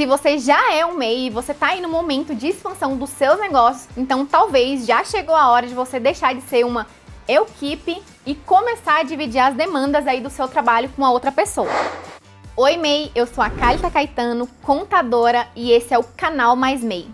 Se você já é um MEI e você tá aí no momento de expansão dos seus negócios, então talvez já chegou a hora de você deixar de ser uma equipe e começar a dividir as demandas aí do seu trabalho com a outra pessoa. Oi MEI, eu sou a Kálita Caetano, contadora, e esse é o canal Mais MEI.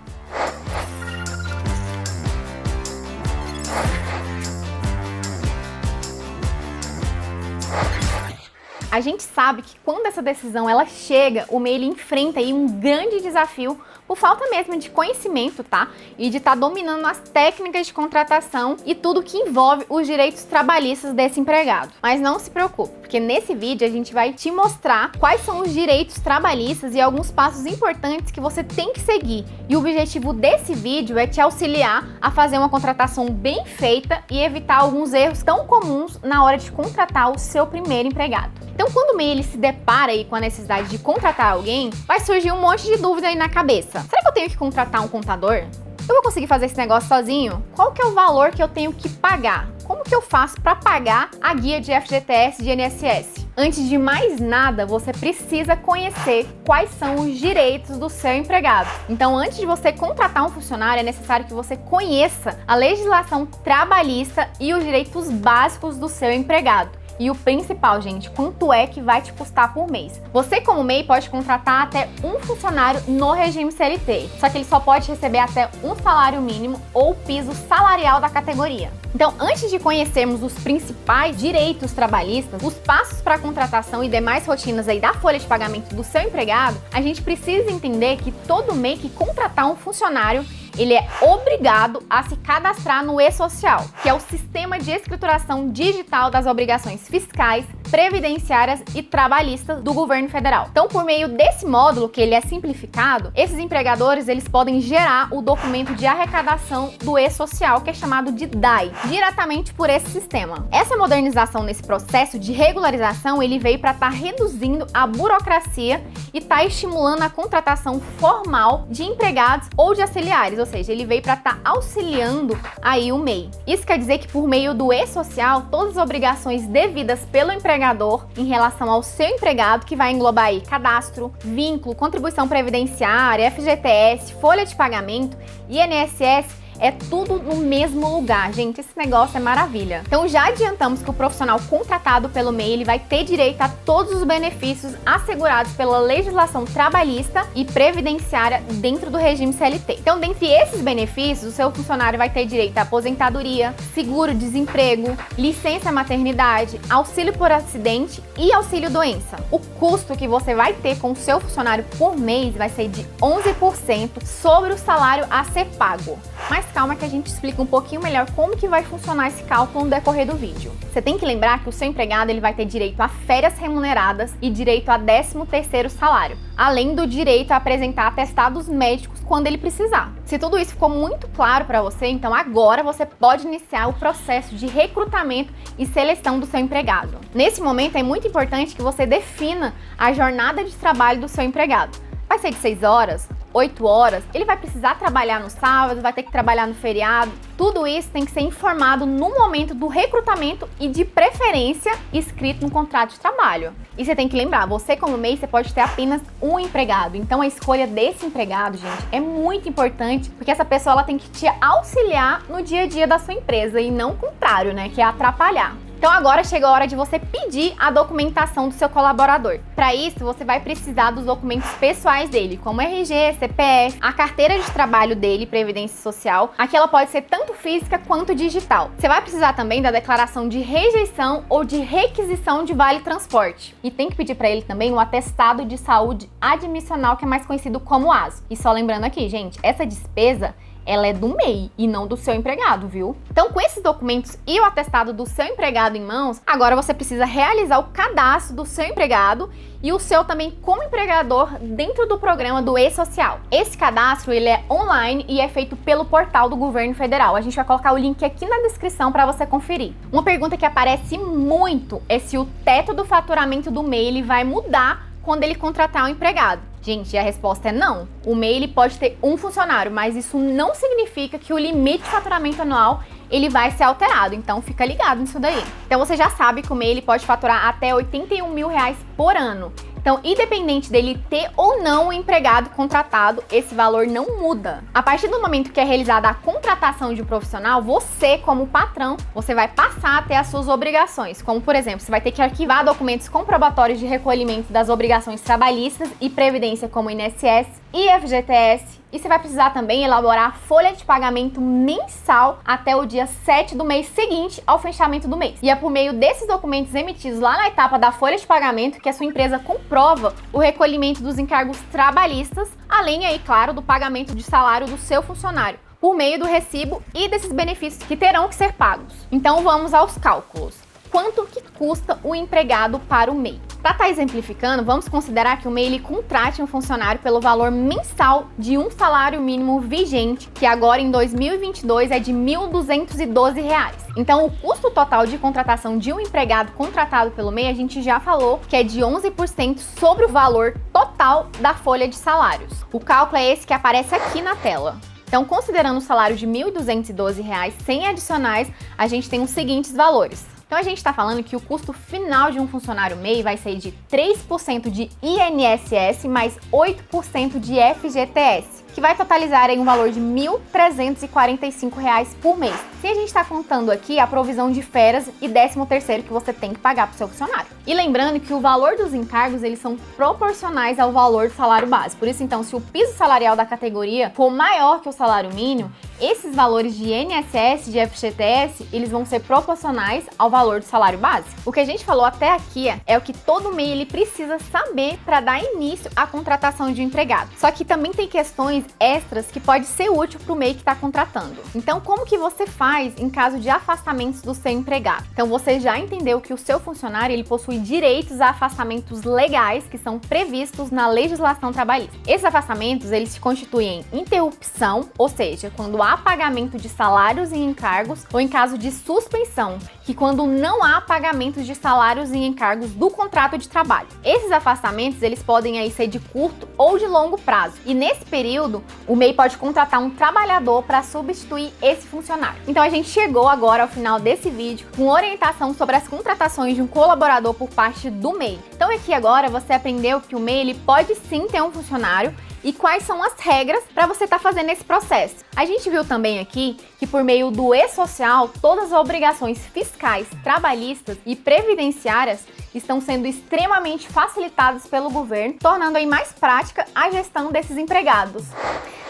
A gente sabe que quando essa decisão ela chega, o MEI ele enfrenta aí um grande desafio por falta mesmo de conhecimento, tá? E de estar dominando as técnicas de contratação e tudo que envolve os direitos trabalhistas desse empregado. Mas não se preocupe, porque nesse vídeo a gente vai te mostrar quais são os direitos trabalhistas e alguns passos importantes que você tem que seguir. E o objetivo desse vídeo é te auxiliar a fazer uma contratação bem feita e evitar alguns erros tão comuns na hora de contratar o seu primeiro empregado. Então, quando o MEI ele se depara aí com a necessidade de contratar alguém, vai surgir um monte de dúvida aí na cabeça. Será que eu tenho que contratar um contador? Eu vou conseguir fazer esse negócio sozinho? Qual que é o valor que eu tenho que pagar? Como que eu faço para pagar a guia de FGTS e de INSS? Antes de mais nada, você precisa conhecer quais são os direitos do seu empregado. Então, antes de você contratar um funcionário, é necessário que você conheça a legislação trabalhista e os direitos básicos do seu empregado. E o principal, gente, quanto é que vai te custar por mês? Você, como MEI, pode contratar até um funcionário no regime CLT, só que ele só pode receber até um salário mínimo ou piso salarial da categoria. Então, antes de conhecermos os principais direitos trabalhistas, os passos para a contratação e demais rotinas aí da folha de pagamento do seu empregado, a gente precisa entender que todo MEI que contratar um funcionário, ele é obrigado a se cadastrar no e-Social, que é o sistema de escrituração digital das obrigações fiscais, previdenciárias e trabalhistas do governo federal. Então, por meio desse módulo, que ele é simplificado, esses empregadores eles podem gerar o documento de arrecadação do e-Social, que é chamado de DAI, diretamente por esse sistema. Essa modernização nesse processo de regularização, ele veio para estar reduzindo a burocracia e tá estimulando a contratação formal de empregados ou de auxiliares, ou seja, ele veio para estar auxiliando aí o MEI. Isso quer dizer que por meio do e-Social, todas as obrigações devidas pelo empregador em relação ao seu empregado, que vai englobar aí cadastro, vínculo, contribuição previdenciária, FGTS, folha de pagamento, INSS, é tudo no mesmo lugar, gente. Esse negócio é maravilha. Então já adiantamos que o profissional contratado pelo MEI ele vai ter direito a todos os benefícios assegurados pela legislação trabalhista e previdenciária dentro do regime CLT. Então, dentre esses benefícios, o seu funcionário vai ter direito à aposentadoria, seguro-desemprego, licença maternidade, auxílio por acidente e auxílio doença. O custo que você vai ter com o seu funcionário por mês vai ser de 11% sobre o salário a ser pago. Mas calma que a gente explica um pouquinho melhor como que vai funcionar esse cálculo no decorrer do vídeo. Você tem que lembrar que o seu empregado ele vai ter direito a férias remuneradas e direito a 13º salário, além do direito a apresentar atestados médicos quando ele precisar. Se tudo isso ficou muito claro para você, então agora você pode iniciar o processo de recrutamento e seleção do seu empregado. Nesse momento é muito importante que você defina a jornada de trabalho do seu empregado. Vai ser de 6 horas? 8 horas, ele vai precisar trabalhar no sábado, vai ter que trabalhar no feriado. Tudo isso tem que ser informado no momento do recrutamento e, de preferência, escrito no contrato de trabalho. E você tem que lembrar, você como MEI, você pode ter apenas um empregado. Então a escolha desse empregado, gente, é muito importante, porque essa pessoa ela tem que te auxiliar no dia a dia da sua empresa e não o contrário, né, que é atrapalhar. Então agora chegou a hora de você pedir a documentação do seu colaborador. Para isso, você vai precisar dos documentos pessoais dele, como RG, CPF, a carteira de trabalho dele, Previdência Social. Aqui ela pode ser tanto física quanto digital. Você vai precisar também da declaração de rejeição ou de requisição de vale transporte. E tem que pedir para ele também o atestado de saúde admissional, que é mais conhecido como ASO. E só lembrando aqui, gente, essa despesa ela é do MEI e não do seu empregado, viu? Então, com esses documentos e o atestado do seu empregado em mãos, agora você precisa realizar o cadastro do seu empregado e o seu também como empregador dentro do programa do e-Social. Esse cadastro, ele é online e é feito pelo portal do governo federal. A gente vai colocar o link aqui na descrição para você conferir. Uma pergunta que aparece muito é se o teto do faturamento do MEI ele vai mudar quando ele contratar um empregado. Gente, a resposta é não. O MEI ele pode ter um funcionário, mas isso não significa que o limite de faturamento anual ele vai ser alterado, então fica ligado nisso daí. Então você já sabe que o MEI ele pode faturar até R$ 81 mil por ano. Então, independente dele ter ou não o empregado contratado, esse valor não muda. A partir do momento que é realizada a contratação de um profissional, você, como patrão, você vai passar a ter as suas obrigações, como por exemplo, você vai ter que arquivar documentos comprobatórios de recolhimento das obrigações trabalhistas e previdência como INSS e FGTS, e você vai precisar também elaborar a folha de pagamento mensal até o dia 7 do mês seguinte ao fechamento do mês. E é por meio desses documentos emitidos lá na etapa da folha de pagamento que a sua empresa comprova o recolhimento dos encargos trabalhistas, além aí, claro, do pagamento de salário do seu funcionário, por meio do recibo e desses benefícios que terão que ser pagos. Então vamos aos cálculos. Quanto que custa o empregado para o MEI? Para estar exemplificando, vamos considerar que o MEI ele contrate um funcionário pelo valor mensal de um salário mínimo vigente, que agora em 2022 é de R$ 1.212. Então, o custo total de contratação de um empregado contratado pelo MEI, a gente já falou que é de 11% sobre o valor total da folha de salários. O cálculo é esse que aparece aqui na tela. Então, considerando o salário de R$ 1.212 sem adicionais, a gente tem os seguintes valores. Então, a gente está falando que o custo final de um funcionário MEI vai ser de 3% de INSS mais 8% de FGTS, que vai totalizar aí um valor de R$ 1.345 por mês. Se a gente está contando aqui a provisão de férias e 13º que você tem que pagar para o seu funcionário. E lembrando que o valor dos encargos, eles são proporcionais ao valor do salário base. Por isso, então, se o piso salarial da categoria for maior que o salário mínimo, esses valores de INSS e de FGTS, eles vão ser proporcionais ao valor do salário base. O que a gente falou até aqui é o que todo MEI ele precisa saber para dar início à contratação de um empregado. Só que também tem questões extras que pode ser útil para o MEI que está contratando. Então, como que você faz em caso de afastamentos do seu empregado? Então, você já entendeu que o seu funcionário ele possui direitos a afastamentos legais que são previstos na legislação trabalhista. Esses afastamentos eles se constituem em interrupção, ou seja, quando há pagamento de salários e encargos, ou em caso de suspensão, que quando não há pagamento de salários e encargos do contrato de trabalho. Esses afastamentos eles podem aí ser de curto ou de longo prazo. E nesse período, o MEI pode contratar um trabalhador para substituir esse funcionário. Então a gente chegou agora ao final desse vídeo com orientação sobre as contratações de um colaborador por parte do MEI. Então aqui agora você aprendeu que o MEI ele pode sim ter um funcionário e quais são as regras para você estar fazendo esse processo. A gente viu também aqui que por meio do e-social, todas as obrigações fiscais, trabalhistas e previdenciárias estão sendo extremamente facilitadas pelo governo, tornando aí mais prática a gestão desses empregados.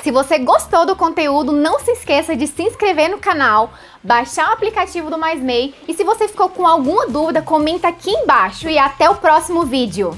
Se você gostou do conteúdo, não se esqueça de se inscrever no canal, baixar o aplicativo do Mais MEI e se você ficou com alguma dúvida, comenta aqui embaixo e até o próximo vídeo.